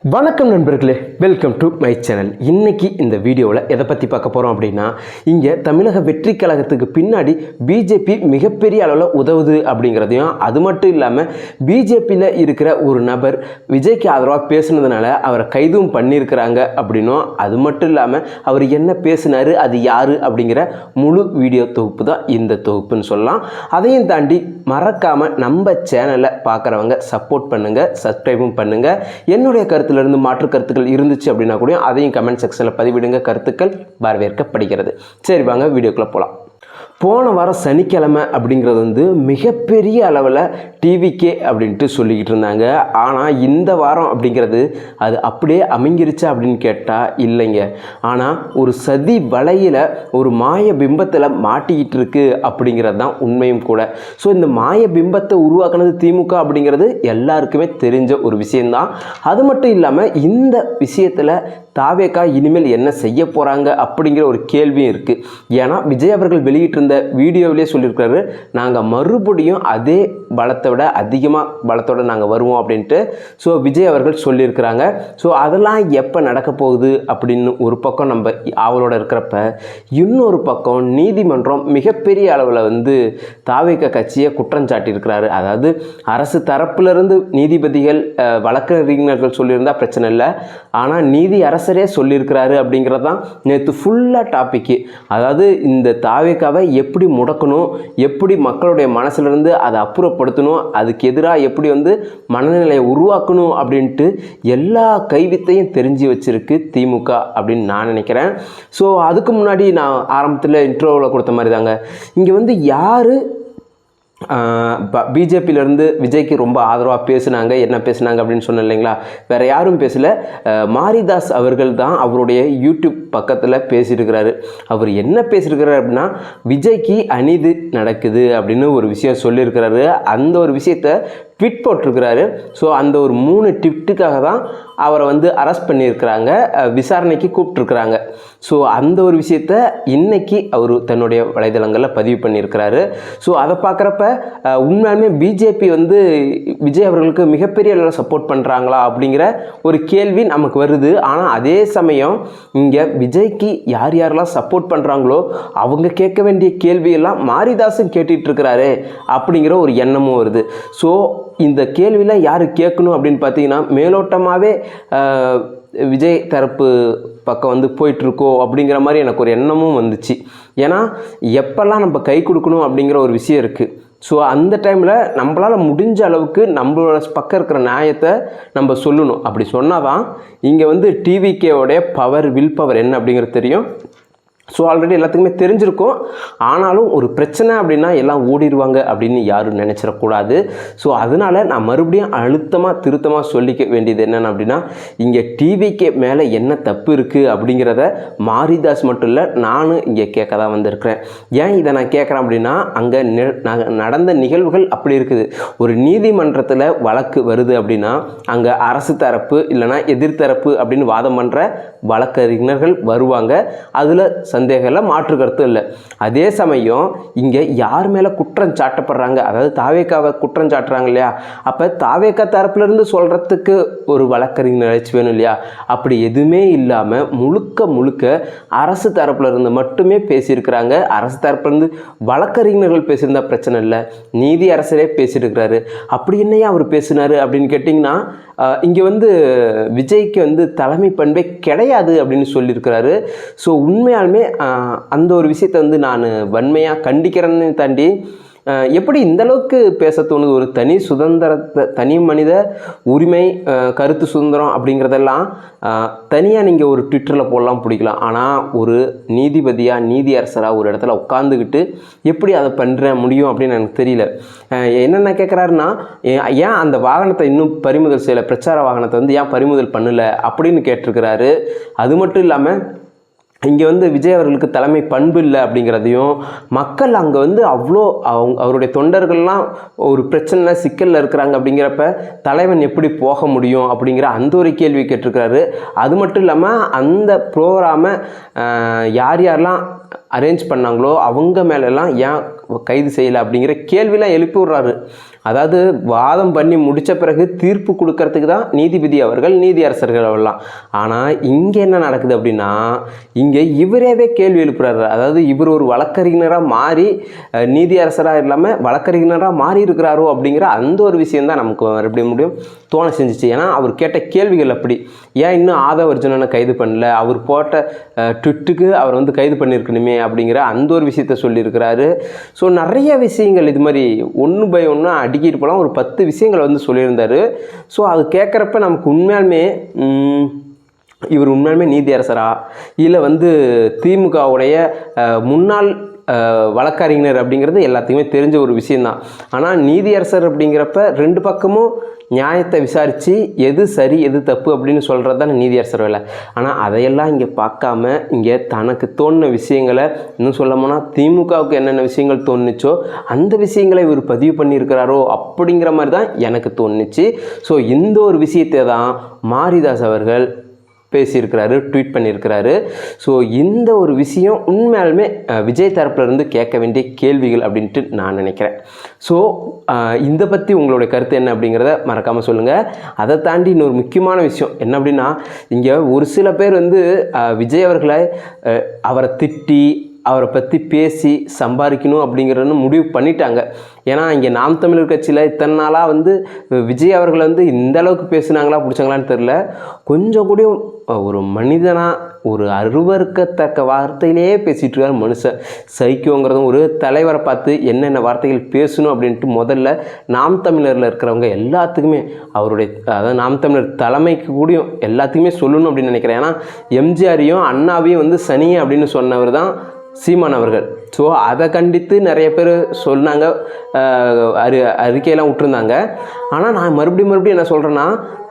வணக்கம் நண்பர்களே, welcome to my channel. இன்றைக்கி இந்த வீடியோவில் எதை பற்றி பார்க்க போகிறோம் அப்படின்னா, இங்கே தமிழக வெற்றி கழகத்துக்கு பின்னாடி பிஜேபி மிகப்பெரிய அளவில் உதவுது அப்படிங்கிறதையும், அது மட்டும் இல்லாமல் பிஜேபியில் இருக்கிற ஒரு நபர் விஜய்க்கு ஆதரவாக பேசுனதுனால அவரை கைதும் பண்ணியிருக்கிறாங்க அப்படின்னும், அது மட்டும் இல்லாமல் அவர் என்ன பேசினார், அது யார் அப்படிங்கிற முழு வீடியோ தொகுப்பு தான் இந்த தொகுப்புன்னு சொல்லலாம். அதையும் தாண்டி மறக்காமல் நம்ம சேனலை பார்க்குறவங்க சப்போர்ட் பண்ணுங்கள், சப்ஸ்கிரைபும் பண்ணுங்கள். என்னுடைய கருத்துலேருந்து மாற்று கருத்துக்கள் இருந்துச்சு அப்படின்னா கூட அதையும் கமெண்ட் செக்ஷனில் பதிவிடுங்க. கருத்துக்கள் வரவேற்கப்படுகிறது. சரி, வாங்க வீடியோக்குள்ளே போகலாம். போன வாரம் சனிக்கிழமை அப்படிங்கிறது வந்து மிகப்பெரிய அளவில் டிவிகே அப்படின்ட்டு சொல்லிக்கிட்டு இருந்தாங்க. ஆனால் இந்த வாரம் அப்படிங்கிறது அது அப்படியே அமைங்கிருச்சா அப்படின்னு கேட்டால் இல்லைங்க. ஆனால் ஒரு சதி வலையில் ஒரு மாய பிம்பத்தில் மாட்டிக்கிட்டு இருக்கு அப்படிங்கிறது தான் உண்மையும் கூட. ஸோ இந்த மாய பிம்பத்தை உருவாக்குனது திமுக அப்படிங்கிறது எல்லாருக்குமே தெரிஞ்ச ஒரு விஷயந்தான். அது மட்டும் இல்லாமல் இந்த விஷயத்தில் தாவேகா இனிமேல் என்ன செய்ய போகிறாங்க அப்படிங்கிற ஒரு கேள்வியும் இருக்குது. ஏன்னா விஜய் அவர்கள் வெளியிட்டிருந்த வீடியோவிலே சொல்லியிருக்காரு, நாங்கள் மறுபடியும் அதே பலத்தை விட அதிகமாக பலத்தோடு நாங்கள் வருவோம் அப்படின்ட்டு. ஸோ விஜய் அவர்கள் சொல்லியிருக்கிறாங்க. ஸோ அதெல்லாம் எப்போ நடக்க போகுது அப்படின்னு ஒரு பக்கம் நம்ம ஆவலோடு இருக்கிறப்ப, இன்னொரு பக்கம் நீதிமன்றம் மிகப்பெரிய அளவில் வந்து தாவேகா கட்சியை குற்றம் சாட்டியிருக்கிறாரு. அதாவது அரசு தரப்பிலிருந்து நீதிபதிகள் வழக்கறிஞர்கள் சொல்லியிருந்தால் பிரச்சனை இல்லை, ஆனால் நீதி அரசரே சொல்லியிருக்கிறாரு அப்படிங்கிறது தான் நேற்று ஃபுல்லாக டாப்பிக்கு. அதாவது இந்த தாவேகாவை எப்படி முடக்கணும், எப்படி மக்களுடைய மனசுலேருந்து அதை அப்புறப்படுத்தணும், அதுக்கு எதிராக எப்படி வந்து மனநிலையை உருவாக்கணும் அப்படின்ட்டு எல்லா கைவித்தையும் தெரிஞ்சு வச்சிருக்கு திமுக அப்படின்னு நான் நினைக்கிறேன். ஸோ அதுக்கு முன்னாடி நான் ஆரம்பத்தில் இன்ட்ரோவில் கொடுத்த மாதிரி தாங்க, இங்கே வந்து யார் பிஜேபியிலேருந்து விஜய்க்கு ரொம்ப ஆதரவாக பேசுனாங்க, என்ன பேசுனாங்க அப்படின்னு சொன்னேன் இல்லைங்களா, வேறு யாரும் பேசலை, மாரிதாஸ் அவர்கள் தான் அவருடைய யூடியூப் பக்கத்தில் பேசியிருக்கிறாரு. அவர் என்ன பேசியிருக்கிறார் அப்படின்னா, விஜய்க்கு அநீதி நடக்குது அப்படின்னு ஒரு விஷயம் சொல்லியிருக்கிறாரு. அந்த ஒரு விஷயத்தை ட்விட் போட்டிருக்கிறாரு. ஸோ அந்த ஒரு 3 ட்விட்டுக்காக தான் அவரை வந்து அரெஸ்ட் பண்ணியிருக்கிறாங்க, விசாரணைக்கு கூப்பிட்ருக்குறாங்க. ஸோ அந்த ஒரு விஷயத்த இன்னைக்கு அவர் தன்னுடைய வலைதளங்களில் பதிவு பண்ணியிருக்கிறாரு. ஸோ அதை பார்க்குறப்ப உண்மையாலுமே பிஜேபி வந்து விஜய் அவர்களுக்கு மிகப்பெரிய அளவில் சப்போர்ட் பண்ணுறாங்களா அப்படிங்கிற ஒரு கேள்வி நமக்கு வருது. ஆனால் அதே சமயம் இங்கே விஜய்க்கு யார் யாரெல்லாம் சப்போர்ட் பண்ணுறாங்களோ அவங்க கேட்க வேண்டிய கேள்வியெல்லாம் மாரிதாசும் கேட்டுட்ருக்கிறாரு அப்படிங்கிற ஒரு எண்ணமும் வருது. ஸோ இந்த கேள்வியில் யார் கேட்கணும் அப்படின்னு பார்த்தீங்கன்னா, மேலோட்டமாகவே விஜய் தரப்பு பக்கம் வந்து போயிட்டுருக்கோ அப்படிங்கிற மாதிரி எனக்கு ஒரு எண்ணமும் வந்துச்சு. ஏன்னா எப்பெல்லாம் நம்ம கை கொடுக்கணும் அப்படிங்கிற ஒரு விஷயம் இருக்குது. ஸோ அந்த டைமில் நம்மளால் முடிஞ்ச அளவுக்கு நம்மளோட பக்கம் இருக்கிற நியாயத்தை நம்ம சொல்லணும். அப்படி சொன்னால் தான் இங்கே வந்து டிவிகேவோடைய பவர், வில் பவர் என்ன அப்படிங்கிறது தெரியும். ஸோ ஆல்ரெடி எல்லாத்துக்குமே தெரிஞ்சிருக்கும். ஆனாலும் ஒரு பிரச்சனை அப்படின்னா எல்லாம் ஓடிடுவாங்க அப்படின்னு யாரும் நினச்சிடக்கூடாது. ஸோ அதனால் நான் மறுபடியும் திருத்தமாக சொல்லிக்க வேண்டியது என்னென்ன அப்படின்னா, இங்கே டிவிக்கு மேலே என்ன தப்பு இருக்குது அப்படிங்கிறத மாரிதாஸ் மட்டும் இல்லை, நானும் இங்கே கேட்க தான் வந்திருக்கிறேன். ஏன் இதை நான் கேட்குறேன் அப்படின்னா, அங்கே நடந்த நிகழ்வுகள் அப்படி இருக்குது. ஒரு நீதிமன்றத்தில் வழக்கு வருது அப்படின்னா அங்கே அரசு தரப்பு இல்லைனா எதிர்த்தரப்பு அப்படின்னு வாதம் பண்ணுற வழக்கறிஞர்கள் வருவாங்க. அதில் சந்தேகம் இல்லை, மாற்று கருத்தும் இல்லை. அதே சமயம் இங்கே யார் மேலே குற்றம் சாட்டப்படுறாங்க, அதாவது தாவேகாவை குற்றம் சாட்டுறாங்க இல்லையா, அப்போ தாவேகா தரப்புலேருந்து சொல்கிறதுக்கு ஒரு வழக்கறிஞர் அழைச்சி வேணும் இல்லையா. அப்படி எதுவுமே இல்லாமல் முழுக்க அரசு தரப்புலேருந்து மட்டுமே பேசியிருக்கிறாங்க. அரசு தரப்புலேருந்து வழக்கறிஞர்கள் பேசியிருந்தா பிரச்சனை இல்லை, நீதி அரசரே பேசியிருக்கிறாரு. அப்படி என்னையா அவர் பேசினார் அப்படின்னு கேட்டிங்கன்னா, இங்கே வந்து விஜய்க்கு வந்து தலைமை பண்பே கிடையாது அப்படின்னு சொல்லியிருக்கிறாரு. ஸோ உண்மையாலுமே அந்த ஒரு விஷயத்தை வந்து நான் வன்மையாக கண்டிக்கிறேன்னு தாண்டி, எப்படி இந்தளவுக்கு பேச தோணுது? ஒரு தனி சுதந்திரத்தை, தனி மனித உரிமை, கருத்து சுதந்திரம் அப்படிங்கிறதெல்லாம் தனியாக நீங்கள் ஒரு ட்விட்டரில் போடலாம், பிடிக்கலாம். ஆனால் ஒரு நீதிபதியாக, நீதி அரசராக ஒரு இடத்துல உட்காந்துக்கிட்டு எப்படி அதை பண்ணுற முடியும் அப்படின்னு எனக்கு தெரியல. என்னென்ன கேட்குறாருன்னா, ஏன் அந்த வாகனத்தை இன்னும் பறிமுதல் செய்யலை, பிரச்சார வாகனத்தை வந்து ஏன் பறிமுதல் பண்ணலை அப்படின்னு கேட்டிருக்கிறாரு. அது மட்டும் இல்லாமல் இங்கே வந்து விஜய் அவர்களுக்கு தலைமை பண்பு இல்லை அப்படிங்கிறதையும், மக்கள் அங்கே வந்து அவ்வளோ அவருடைய தொண்டர்கள்லாம் ஒரு பிரச்சனை சிக்கலில் இருக்கிறாங்க அப்படிங்கிறப்ப தலைவன் எப்படி போக முடியும் அப்படிங்கிற அந்த ஒரு கேள்வி கேட்டிருக்கிறாரு. அது மட்டும் இல்லாமல் அந்த ப்ரோக்ராமை யார் யாரெல்லாம் அரேஞ்ச் பண்ணாங்களோ அவங்க மேலெல்லாம் ஏன் கைது செய்யலை அப்படிங்கிற கேள்விலாம் எழுப்பி விடுறாரு. அதாவது வாதம் பண்ணி முடித்த பிறகு தீர்ப்பு கொடுக்கறதுக்கு தான் நீதிபதி அவர்கள், நீதியரசர்கள் அவர்லாம். ஆனால் இங்கே என்ன நடக்குது அப்படின்னா, இங்கே இவரேவே கேள்வி எழுப்புறாரு. அதாவது இவர் ஒரு வழக்கறிஞராக மாறி நீதியரசராக இல்லாமல் வழக்கறிஞராக மாறி இருக்கிறாரோ அப்படிங்கிற அந்த ஒரு விஷயந்தான் நமக்கு மறுபடியும் தோண செஞ்சிச்சு. ஏன்னா அவர் கேட்ட கேள்விகள் அப்படி. ஏன் இன்னும் ஆதவ அர்ஜுனனை கைது பண்ணல, அவர் போட்ட ட்விட்டுக்கு அவர் வந்து கைது பண்ணியிருக்கணுமே அப்படிங்கிற அந்த ஒரு விஷயத்த சொல்லியிருக்கிறாரு. ஸோ நிறைய விஷயங்கள் இது மாதிரி ஒன்று பை ஒன்று அடிக்கிட்டு போகலாம். ஒரு 10 விஷயங்களை வந்து சொல்லியிருந்தார். ஸோ அது கேட்குறப்ப நமக்கு உண்மையாலுமே இவர் உண்மையாலுமே நீதியரசரா இல்லை வந்து திமுகவுடைய முன்னாள் வழக்கறிஞர் அப்படிங்கிறது எல்லாத்துக்குமே தெரிஞ்ச ஒரு விஷயந்தான். ஆனால் நீதியரசர் அப்படிங்கிறப்ப 2 பக்கமும் நியாயத்தை விசாரித்து எது சரி எது தப்பு அப்படின்னு சொல்கிறது தான் நீதியரசர் வேலை. ஆனால் அதையெல்லாம் இங்கே பார்க்காம இங்கே தனக்கு தோணின விஷயங்களை, இன்னும் சொல்ல போனால் திமுகவுக்கு என்னென்ன விஷயங்கள் தோணுச்சோ அந்த விஷயங்களை இவர் பதிவு பண்ணியிருக்கிறாரோ அப்படிங்கிற மாதிரி தான் எனக்கு தோணுச்சு. ஸோ இந்த ஒரு விஷயத்தை தான் மாரிதாஸ் அவர்கள் பேசியிருக்கிறாரு, ட்வீட் பண்ணியிருக்கிறாரு. ஸோ இந்த ஒரு விஷயம் உண்மையாலுமே விஜய் தரப்புலேருந்து கேட்க வேண்டிய கேள்விகள் அப்படின்ட்டு நான் நினைக்கிறேன். ஸோ இதை பற்றி உங்களுடைய கருத்து என்ன அப்படிங்கிறத மறக்காமல் சொல்லுங்கள். அதை தாண்டி இன்னொரு முக்கியமான விஷயம் என்ன அப்படின்னா, இங்கே ஒரு சில பேர் வந்து விஜய் அவர்களை அவரை திட்டி அவரை பற்றி பேசி சம்பாதிக்கணும் அப்படிங்கிறன்னு முடிவு பண்ணிட்டாங்க. ஏன்னா இங்கே நாம் தமிழர் கட்சியில் இத்தனை நாளாக வந்து விஜய் அவர்களை வந்து இந்த அளவுக்கு பேசுனாங்களா பிடிச்சாங்களான்னு தெரில. கொஞ்சம் கூட ஒரு மனிதனாக ஒரு அருவருக்கத்தக்க வார்த்தையிலேயே பேசிகிட்டு இருக்கார் மனுஷன். சைக்கோங்கிறதும் ஒரு தலைவரை பார்த்து என்னென்ன வார்த்தைகள் பேசணும் அப்படின்ட்டு முதல்ல நாம் தமிழரில் இருக்கிறவங்க எல்லாத்துக்குமே அவருடைய, அதாவது நாம் தமிழர் தலைமைக்கு கூடியும் எல்லாத்துக்குமே சொல்லணும் அப்படின்னு நினைக்கிறேன். ஏன்னா எம்ஜிஆரையும் அண்ணாவையும் வந்து சனி அப்படின்னு சொன்னவர் தான் சீமான் அவர்கள். ஸோ அதை கண்டித்து நிறைய பேர் சொன்னாங்க, அறிக்கையெல்லாம் விட்டுருந்தாங்க. ஆனால் நான் மறுபடியும் என்ன சொல்கிறேன்னா,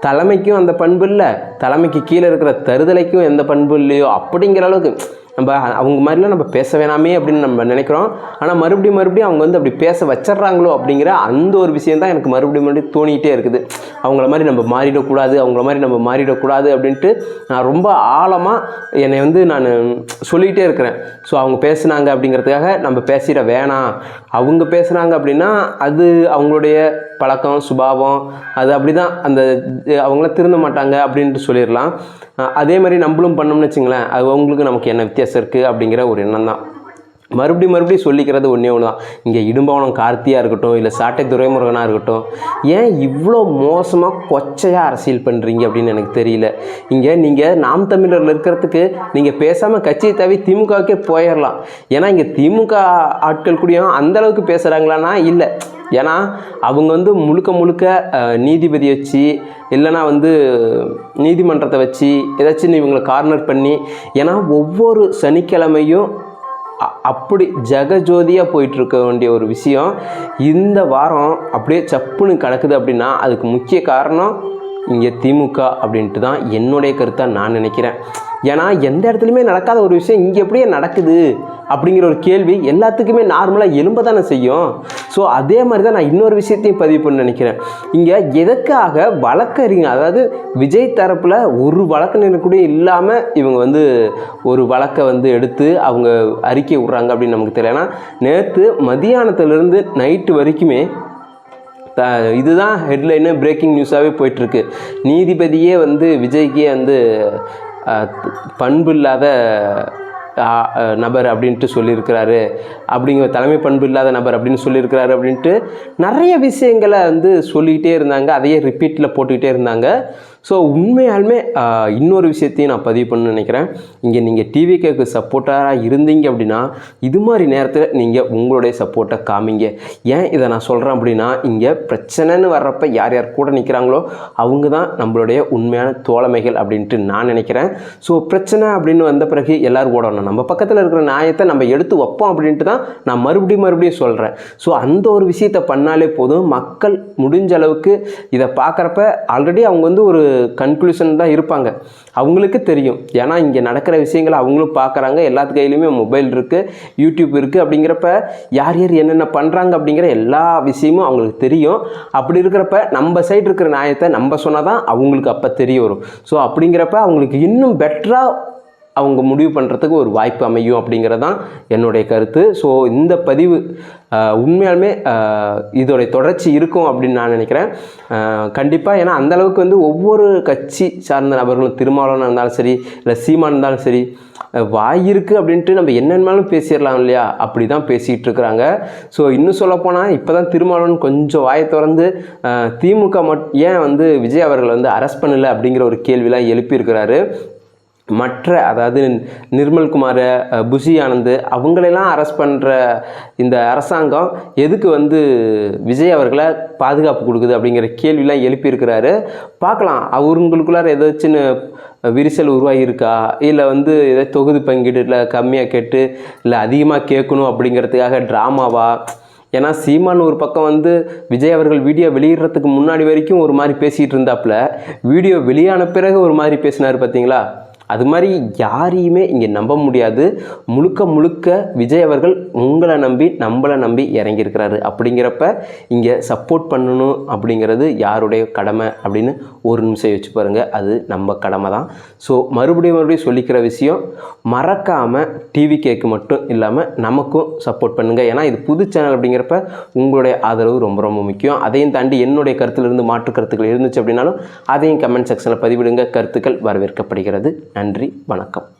தலைமைக்கும் அந்த பண்பு இல்லை, தலைமைக்கு கீழே இருக்கிற தருதலைக்கும் எந்த பண்பு இல்லையோ அப்படிங்கிற அளவுக்கு நம்ம அவங்க மாதிரிலாம் நம்ம பேச வேணாமே அப்படின்னு நம்ம நினைக்கிறோம். ஆனால் மறுபடியும் அவங்க வந்து அப்படி பேச வச்சிட்றாங்களோ அப்படிங்கிற அந்த ஒரு விஷயம் தான் எனக்கு மறுபடியும் தோணிக்கிட்டே இருக்குது. அவங்கள மாதிரி நம்ம மாறிடக்கூடாது அப்படின்ட்டு நான் ரொம்ப ஆழமாக என்னை வந்து நான் சொல்லிக்கிட்டே இருக்கிறேன். ஸோ அவங்க பேசுனாங்க அப்படிங்கிறதுக்காக நம்ம பேசிட வேணாம், அவங்க பேசுனாங்க அப்படின்னா அது அவங்களுடைய பழக்கம் சுபாவம், அது அப்படி தான், அந்த அவங்களாம் திருந்த மாட்டாங்க அப்படின்ட்டு சொல்லிடலாம். அதே மாதிரி நம்மளும் பண்ணோம்னு வச்சுங்களேன், அது அவங்களுக்கு நமக்கு என்ன வித்தியாசம் இருக்குது அப்படிங்கிற ஒரு எண்ணம் தான். மறுபடியும் சொல்லிக்கிறது ஒன்றே ஒன்று தான். இங்கே இடும்பவனம் கார்த்தியாக இருக்கட்டும், இல்லை சாட்டை துரைமுருகனாக இருக்கட்டும், ஏன் இவ்வளோ மோசமாக கொச்சையாக அரசியல் பண்ணுறீங்க அப்படின்னு எனக்கு தெரியல. இங்கே நீங்கள் நாம் தமிழரில் இருக்கிறதுக்கு நீங்கள் பேசாமல் கட்சியை தவி திமுகவுக்கே போயிடலாம். ஏன்னா இங்கே திமுக ஆட்கள் கூடயும் அந்தளவுக்கு பேசுகிறாங்களான்னா இல்லை. ஏன்னா அவங்க வந்து முழுக்க நீதிபதி வச்சு இல்லைனா வந்து நீதிமன்றத்தை வச்சு ஏதாச்சும் இவங்களை கார்னர் பண்ணி, ஏன்னா ஒவ்வொரு சனிக்கிழமையும் அப்படி ஜெகஜோதியாக போயிட்டுருக்க வேண்டிய ஒரு விஷயம் இந்த வாரம் அப்படியே சப்புன்னு கிடக்குது அப்படின்னா அதுக்கு முக்கிய காரணம் இங்கே திமுக அப்படின்ட்டு தான் என்னுடைய கருத்தாக நான் நினைக்கிறேன். ஏன்னா எந்த இடத்துலையுமே நடக்காத ஒரு விஷயம் இங்கே எப்படியே நடக்குது அப்படிங்கிற ஒரு கேள்வி எல்லாத்துக்குமே நார்மலாக எழும்ப தானே செய்யும். ஸோ அதே மாதிரி தான் நான் இன்னொரு விஷயத்தையும் பதிவு பண்ண நினைக்கிறேன். இங்கே எதுக்காக வழக்கறிஞர், அதாவது விஜய் தரப்பில் ஒரு வழக்கறிஞர் கூட இல்லாமல் இவங்க வந்து ஒரு வழக்கை வந்து எடுத்து அவங்க அறிக்கை விட்றாங்க அப்படின்னு நமக்கு தெரியல. ஏன்னா நேற்று மதியானத்துலேருந்து நைட்டு வரைக்குமே இதுதான் ஹெட்லைனு, பிரேக்கிங் நியூஸாகவே போயிட்டுருக்கு. நீதிபதியே வந்து விஜய்க்கே வந்து பண்பு இல்லாத நபர் அப்படின்ட்டு சொல்லியிருக்கிறாரு, அப்படிங்கிற தலைமை பண்பு இல்லாத நபர் அப்படின்னு சொல்லியிருக்கிறாரு அப்படின்ட்டு நிறைய விஷயங்களை வந்து சொல்லிக்கிட்டே இருந்தாங்க, அதையே ரிப்பீட்டில் போட்டுக்கிட்டே இருந்தாங்க. ஸோ உண்மையாலுமே இன்னொரு விஷயத்தையும் நான் பதிவு பண்ணணும்னு நினைக்கிறேன். இங்கே நீங்கள் டிவிகேக்கு சப்போர்ட்டராக இருந்தீங்க அப்படின்னா இது மாதிரி நேரத்தில் நீங்கள் உங்களுடைய சப்போர்ட்டை காமிங்க. ஏன் இதை நான் சொல்கிறேன் அப்படின்னா, இங்கே பிரச்சனைன்னு வர்றப்ப யார் கூட நிற்கிறாங்களோ அவங்க தான் நம்மளுடைய உண்மையான தோழமைகள் அப்படின்ட்டு நான் நினைக்கிறேன். ஸோ பிரச்சனை அப்படின்னு வந்த பிறகு எல்லோரும் ஓடணும், நம்ம பக்கத்தில் இருக்கிற நியாயத்தை நம்ம எடுத்து வைப்போம் அப்படின்ட்டு தான் நான் மறுபடியும் சொல்கிறேன். ஸோ அந்த ஒரு விஷயத்தை பண்ணாலே போதும். மக்கள் முடிஞ்ச அளவுக்கு இதை பார்க்குறப்ப ஆல்ரெடி அவங்க வந்து ஒரு கன்க்ளூஷன் தான் இருப்பாங்க, அவங்களுக்கு தெரியும். ஏன்னா இங்கே நடக்கிற விஷயங்களை அவங்களும் பார்க்குறாங்க, எல்லாத்து கையிலையுமே மொபைல் இருக்குது, யூடியூப் இருக்குது. அப்படிங்கிறப்ப யார் என்னென்ன பண்ணுறாங்க அப்படிங்கிற எல்லா விஷயமும் அவங்களுக்கு தெரியும். அப்படி இருக்கிறப்ப நம்ம சைடு இருக்கிற நியாயத்தை நம்ம சொன்னால் தான் அவங்களுக்கு அப்போ தெரிய வரும். ஸோ அப்படிங்கிறப்ப அவங்களுக்கு இன்னும் பெட்டராக அவங்க முடிவு பண்ணுறதுக்கு ஒரு வாய்ப்பு அமையும் அப்படிங்கிறது தான் என்னுடைய கருத்து. ஸோ இந்த பதிவு உண்மையாலுமே இதோடைய தொடர்ச்சி இருக்கும் அப்படின்னு நான் நினைக்கிறேன். கண்டிப்பாக, ஏன்னா அந்தளவுக்கு வந்து ஒவ்வொரு கட்சி சார்ந்த நபர்களும், திருமாவளவனாக இருந்தாலும் சரி, இல்லை சீமான் இருந்தாலும் சரி, வாய் இருக்குது அப்படின்ட்டு நம்ம என்னென்னாலும் பேசிடலாம் இல்லையா, அப்படி தான் பேசிகிட்டு இருக்கிறாங்க. ஸோ இன்னும் சொல்லப்போனால் இப்போ தான் திருமாவளவன் கொஞ்சம் வாயை திறந்து திமுக ஏன் வந்து விஜய் அவர்கள் வந்து அரெஸ்ட் பண்ணலை அப்படிங்கிற ஒரு கேள்விலாம் எழுப்பியிருக்கிறாரு. மற்ற, அதாவது நிர்மல்குமார், புஷி ஆனந்த் அவங்களெல்லாம் அரெஸ்ட் பண்ணுற இந்த அரசாங்கம் எதுக்கு வந்து விஜய் அவர்களை பாதுகாப்பு கொடுக்குது அப்படிங்கிற கேள்விலாம் எழுப்பியிருக்கிறாரு. பார்க்கலாம், அவங்களுக்குள்ளார ஏதாச்சும் விரிசல் உருவாகியிருக்கா, இல்லை வந்து ஏதாவது தொகுதி பங்கீடுல கம்மியாக கேட்டு இல்லை அதிகமாக கேட்கணும் அப்படிங்கிறதுக்காக ட்ராமாவா. ஏன்னா சீமான் ஒரு பக்கம் வந்து விஜய் அவர்கள் வீடியோ வெளியிடுறதுக்கு முன்னாடி வரைக்கும் ஒரு மாதிரி பேசிகிட்டு இருந்தாப்புல, வீடியோ வெளியான பிறகு ஒரு மாதிரி பேசினார் பார்த்தீங்களா. அது மாதிரி யாரையுமே இங்கே நம்ப முடியாது. முழுக்க முழுக்க விஜய் அவர்கள் உங்களை நம்பி நம்மளை நம்பி இறங்கியிருக்கிறாரு. அப்படிங்கிறப்ப இங்கே சப்போர்ட் பண்ணணும் அப்படிங்கிறது யாருடைய கடமை அப்படின்னு ஒரு நிமிஷம் யோசிச்சு பாருங்கள். அது நம்ம கடமை தான். ஸோ மறுபடியும் சொல்லிக்கிற விஷயம், மறக்காமல் டிவி கேக்கு மட்டும் இல்லாமல் நமக்கும் சப்போர்ட் பண்ணுங்கள். ஏன்னா இது புது சேனல் அப்படிங்கிறப்ப உங்களுடைய ஆதரவு ரொம்ப ரொம்ப முக்கியம். அதையும் தாண்டி என்னுடைய கருத்திலிருந்து மாற்று கருத்துக்கள் இருந்துச்சு அப்படின்னாலும் அதையும் கமெண்ட் செக்ஷனில் பதிவிடுங்க. கருத்துக்கள் வரவேற்கப்படுகிறது. நன்றி, வணக்கம்.